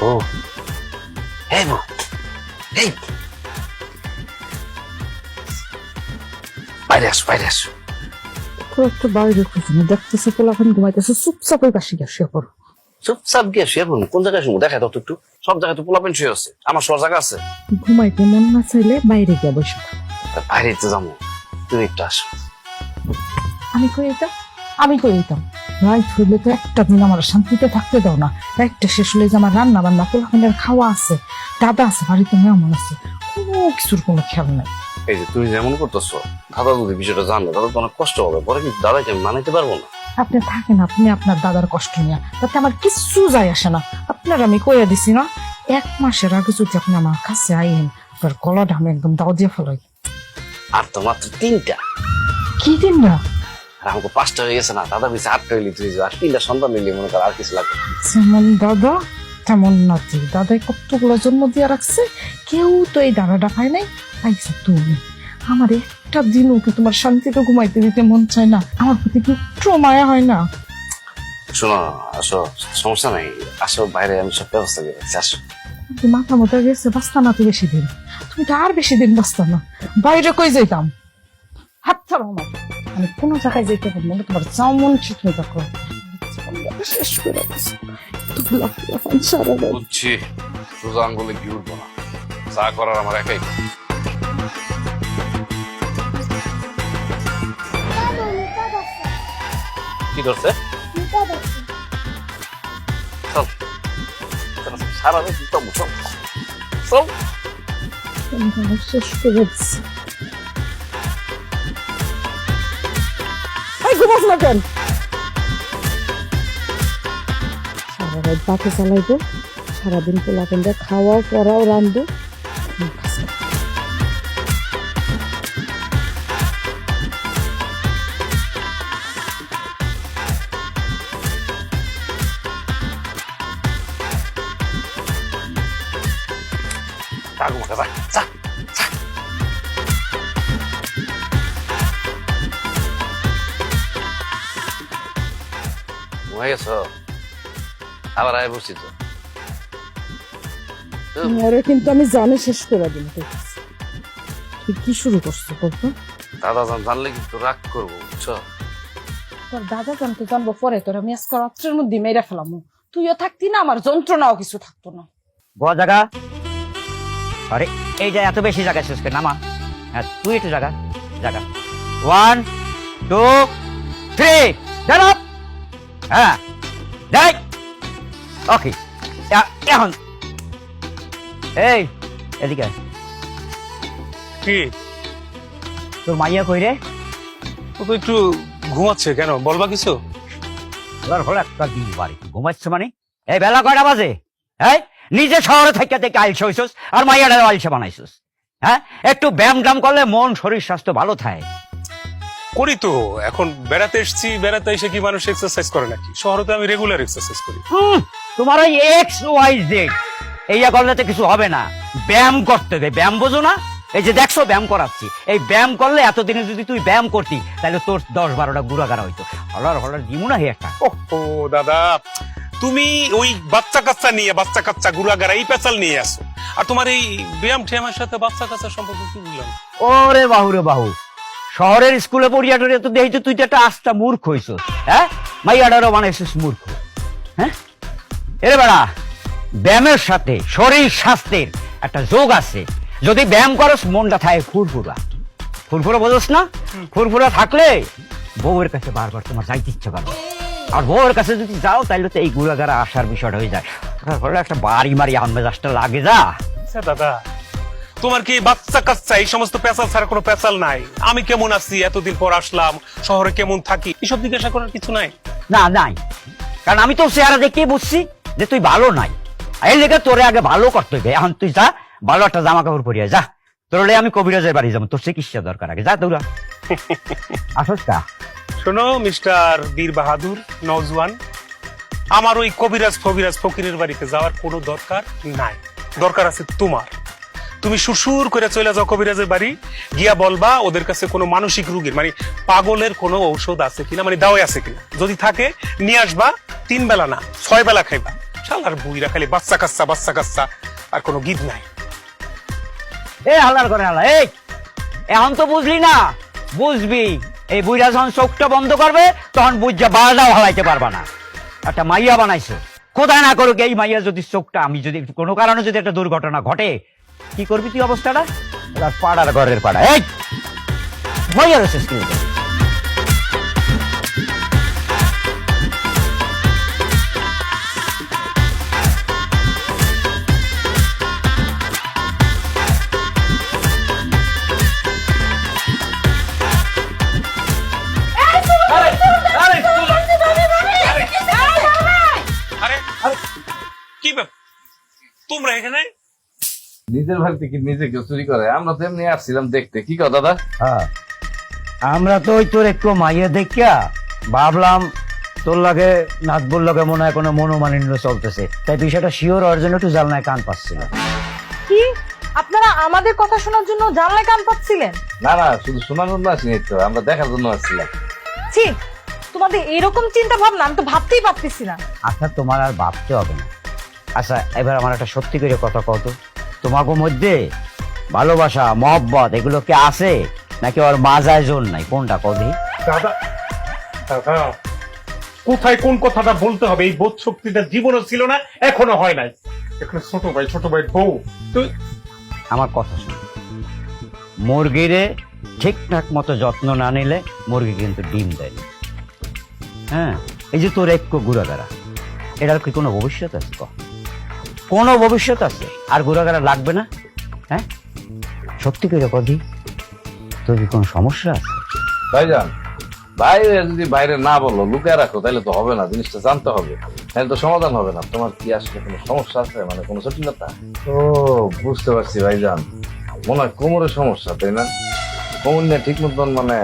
বউ এই বউ এই বাইরে আসো একটু বাইরে খুঁজে দেখতেছে পোলাপান ঘুমাইতেছে চুপচাপ ওই পাশে গিয়ে শুয়ে পড়ো। চুপচাপ গিয়ে শুয়ে পড়ুন। কোন জায়গায় শুনবো দেখা তো একটু। সব জায়গায় তো পোলাপেন শুয়ে আছে, আমার শোয়ার জায়গা আছে? ঘুমাইতে মন না চাইলে বাইরে গিয়ে বসে থাকো। বাইরে তো যাবো, তুমি একটু আসো। আমি কই যেতাম রাইত হইলে তো একটা দিন আমার শান্তিতে থাকতে দাও না। একটা শেষ হলে যে আমার রান্না বান্না পোলাপানের খাওয়া আছে, দাদা আছে বাড়িতে, মেহমান আছে, কোনো কিছুর কোনো খেয়াল নাই। এই যে তুমি যেমন করতেছো, দাদা যদি বিষয়টা জানলে দাদা তো অনেক কষ্ট হবে, পরে কিন্তু দাদাকে আমি মানাইতে পারবো না। আপনি থাকেন, আপনি আপনার দাদার কষ্ট নিয়ে, তাতে আমার কিচ্ছু যায় আসে না। আপনার আমি কইয়া দিছি না, 1 মাসের আগে যদি আপনি আমার কাছে আইন, আপনার গলাটা আমি একদম দাও দিয়ে ফেলাই। আর তো মাত্র 3টা, কি দিন না আর আমাকে 5টা হয়ে গেছে না, দাদা পিছিয়ে 8টা হইলি তুই, আর 3টা সন্তান নিলি মনে কর, আর কিছু লাগবে না। যেমন দাদা তেমন নাতি। দাদাই কতগুলো জন্ম দিয়ে রাখছে, কেউ তো এই দাদাটা পায় নাই। আইসা তুমি, আমার একটা দিনও কি তোমার শান্তিতে ঘুমাইতে দিতে মন চায় না? আমার প্রতি কি একটু মায়া হয় না? শোনো, আসো, সমস্যা নাই, আসো বাইরে, আমি সব ব্যবস্থা করে রাখছি, আসো। মাথা মতো গেছে, বাঁচতা না তো বেশি দিন, তুমি তো আর বেশি দিন বাঁচতা না। বাইরে কই যাইতাম? হাত ছাড়ো আমার, আমি কোনো জায়গায় যেতে পারবো না। তোমার যাও মন ঠিক হয়ে থাকো, শেষ করে দিছি। সারা রাত বুঝছি, সোজা আঙ্গুলে কি উঠবো না, যা করার আমার একাই। কি ধরছে? চল সারা রাত চল চল চল। শেষ করে দিছি। ঘুমাস না কেন? সারা রাত বাকি চালাইবো, সারাদিন পোলাপেনটা খাওয়াও পড়াও রান্ধবো। আবার আয় বসছি তো। মরে কিন্তু আমি জানে শেষ করে দিন। তুই কি শুরু করছো বলতো? দাদা জানলে কিন্তু রাগ করবো, বুঝছো? তোর দাদা জানতে জানবো পরে, তোর আমি আজকে রাত্রের মধ্যে মেরে ফেলাম। তুইও থাকতি না, আমার যন্ত্রণাও কিছু থাকতো না। বড় জায়গা, আরে এই যে এত বেশি জায়গা শেষ করে নামা। হ্যাঁ তুই একটু জায়গা 1 2 3 দাঁড়া। হ্যাঁ দেখ, ওকে এখন এই এদিকে কি তোর মাইয়া কই রে? ও তো একটু ঘুমাচ্ছে, কেন বলবা কিছু? হলো একটা দিন বাড়ি ঘুমাচ্ছে মানে? এই বেলা কয়টা বাজে? এই নিজে শহরে থেকে থেকে আইলছে হইছস, আর মাইয়াটা আইলছে বানাইছস। হ্যাঁ একটু ব্যায়াম টাম করলে মন শরীর স্বাস্থ্য ভালো থাকে। করি তো, এখন বেড়াতে এসেছি, বেড়াতে এসে কি মানুষ এক্সারসাইজ করে নাকি? শহরে তো আমি রেগুলার এক্সারসাইজ করি। তোমার ওই XYZ এইয়া করলে তো কিছু হবে না, ব্যায়াম করতে হবে। ব্যায়াম বোঝো না? এই যে দেখছো ব্যায়াম করাচ্ছি, এই ব্যায়াম করলে এতদিনে যদি তুই ব্যায়াম করতি তাহলে তোর 10-12টা গুড়াগাড়া হইতো। হলার দিমু না হে একটা। ও দাদা, তুমি ওই বাচ্চা কাচ্চা নিয়ে, বাচ্চা কাচ্চা গুড়াগাড়া এই পেঁচাল নিয়ে আসো, আর তোমার এই ব্যায়াম ঠ্যামের সাথে বাচ্চা কাচ্চা সম্পর্ক কি বুঝলাম? ওরে বাহু রে বাহু, শহরের স্কুলে পড়িয়া টড়িয়া তো দেখি তুই তো একটা আস্তা মূর্খ হইছ। হ্যাঁ মাইয়াডারও বানাইছিস মূর্খ। হ্যাঁ এরে বেড়া, ব্যায়ামের সাথে শরীর স্বাস্থ্যের একটা যোগ আছে। যদি ব্যায়াম করস মনটা থাকে ফুরফুরা। ফুরফুরা বোঝস না? ফুরফুরা থাকলে বউয়ের কাছে বারবার তোমার যাইতে ইচ্ছে করে, আর বউয়ের কাছে যদি যাও তাইলে তো এই গুড়াগাড়া আসার বিষয়টা হয়ে যায়। তারপরে একটা বাড়ি মারি আনমেজাজটা লাগে যা। দাদা তোমার কি বাচ্চা কাচ্চা এই সমস্ত পেঁচাল ছাড়া কোনো পেঁচাল নাই? আমি কেমন আছি, এতদিন পর আসলাম শহরে, কেমন থাকি, এসব জিজ্ঞাসা করার কিছু নাই? না নাই, কারণ আমি তো চেহারা দেখেই বুঝছি যে তুই ভালো নাই। এই লেগে তোরে আগে ভালো করতে হবে। এখন তুই যা, ভালো একটা জামা কাপড় পরিয়া যা, তোর আমি কবিরাজের বাড়ি যাবো, তোর চিকিৎসা দরকার আগে যা তোরা। আসস কা? শোনো মিস্টার বীর বাহাদুর নওজওয়ান, আমার ওই কবিরাজ ফবিরাজ ফকিরের বাড়িতে যাওয়ার কোনো দরকার নাই। দরকার আছে তোমার। তুমি সুরসুর করে চলে যাও কবিরাজের বাড়ি, গিয়া বলবা ওদের কাছে কোনো মানসিক রোগীর মানে পাগলের কোনো ঔষধ আছে কিনা, মানে দাওয়াই আছে কিনা। যদি থাকে নিয়ে আসবা, 3 বেলা না 6 বেলা খাইবা। শালার বুইরা খালি বাচ্চা কাচ্চা আর কোনো গীত নাই। এ হালার করে হালা, এই এখন তো বুঝলি না, বুঝবি এই বুইরা যখন চোখটা বন্ধ করবে তখন বুঝা বারোটাও হালাইতে পারবা না। একটা মাইয়া বানাইছো, কোথায় না করুক এই মাইয়া যদি চোখটা, আমি যদি কোনো কারণে যদি একটা দুর্ঘটনা ঘটে কি করবি তুই অবস্থাটা? পাড়ার ঘরের পাড়া, এই মাইয়া রয়েছে আরে কি ব্যাপার তোমরা এখানে? নিজের বাড়িতে কি নিজে কেউ চুরি করে? আমরা তো এমনি আসছিলাম দেখতে। কি কথা দাদা? হ্যাঁ, আমরা তো ওই তোর একটু মাইয়া দেখিয়া ভাবলাম তোর লাগে নাথবুর লগে মনে হয় কোনো মনোমালিন্য চলতেছে, তাই বিষয়টা শিওর হওয়ার জন্য একটু জানলায় কান পাচ্ছিল। কি আপনারা আমাদের কথা শোনার জন্য জানলায় কান পাচ্ছিলেন? না না, শুধু শোনার জন্য আসিনি তো, আমরা দেখার জন্য আসছিলাম। ছি, তোমাদের এরকম চিন্তা ভাবনা আমি তো ভাবতেই পারতেছি না। আচ্ছা তোমার আর ভাবতে হবে না। আচ্ছা এবার আমার একটা সত্যি করে কথা কত, তোমাকে মধ্যে ভালোবাসা মহব্বত এগুলো কি আছে নাকি ওর মাজায় জোর নাই, কোনটা কদি? দাদা দাদা কোথায় কোন কথাটা বলতে হবে এই বোধ শক্তিটা জীবনও ছিল না, এখনো হয় নাই। এখন ছোট ভাই বউ তুই আমার কথা শোন, মুরগিরে ঠিকঠাক মতো যত্ন না নিলে মুরগি কিন্তু ডিম দেয় না। হ্যাঁ, এই যে তোর একটু ঘুরাগাড়া, এটার কি কোনো ভবিষ্যৎ আছে? কোনো ভবিষ্যৎ আছে? আর ঘুরাগাড়া লাগবে না? হ্যাঁ সত্যি করে কদি, তোর কি কোনো সমস্যা আছে? ভাইজান, বাইরে যদি বাইরে না বলো, লুকিয়ে রাখো, তাহলে তো হবে না, জিনিসটা জানতে হবে, তাহলে তো সমাধান হবে না। তোমার কি আসলে কোনো সমস্যা আছে, মানে কোনো জটিলতা? ও বুঝতে পারছি ভাইজান, মনে হয় কোমরের সমস্যা, তাই না? কোমর নিয়ে ঠিক মতন মানে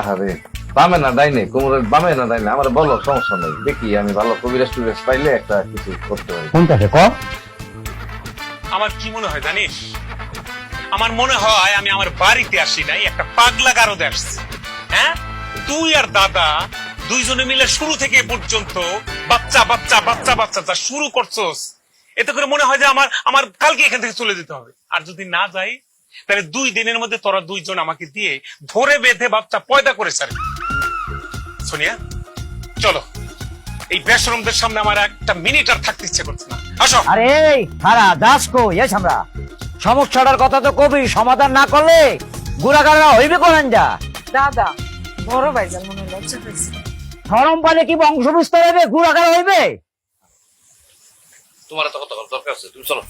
আহারে বামে না ডাইনে, কোমরের বামে না ডাইনে, আমার বলো, সমস্যা নেই, দেখি আমি ভালো কবিরাজ টুবিরাজ পাইলে একটা কিছু করতে পারি। কোনটাকে ক? আমার কি মনে হয় জানিস? আমার মনে হয় আমি আমার বাড়িতে আসি নাই, একটা পাগলা গারদে আসছি। হ্যাঁ, তুই আর দাদা দুইজনে মিলে শুরু থেকে এ পর্যন্ত বাচ্চা যা শুরু করছস, এতে করে মনে হয় যে আমার কালকে এখান থেকে চলে যেতে হবে। আর যদি না যাই তাহলে 2 দিনের মধ্যে তোরা দুইজন আমাকে দিয়ে ধরে বেঁধে বাচ্চা পয়দা করে ছাড়বি। সোনিয়া চলো, এই বেশরমদের সামনে আমার একটা মিনিট আর থাকতে ইচ্ছে করছে না। আসো। আরে হারা দাস কো, এস আমরা সমস্যাটার কথা তো কবি, সমাধান না করলে ঘুরাগাড়া হইবে কোন যা? দাদা, বড় ভাইজান মনে লজ্জা পেয়েছে। গরম পালে কি বংশ বিস্তার হবে, ঘুরাগাড়া হইবে? তোমার এত কথা বলার দরকার আছে, তুমি চলো।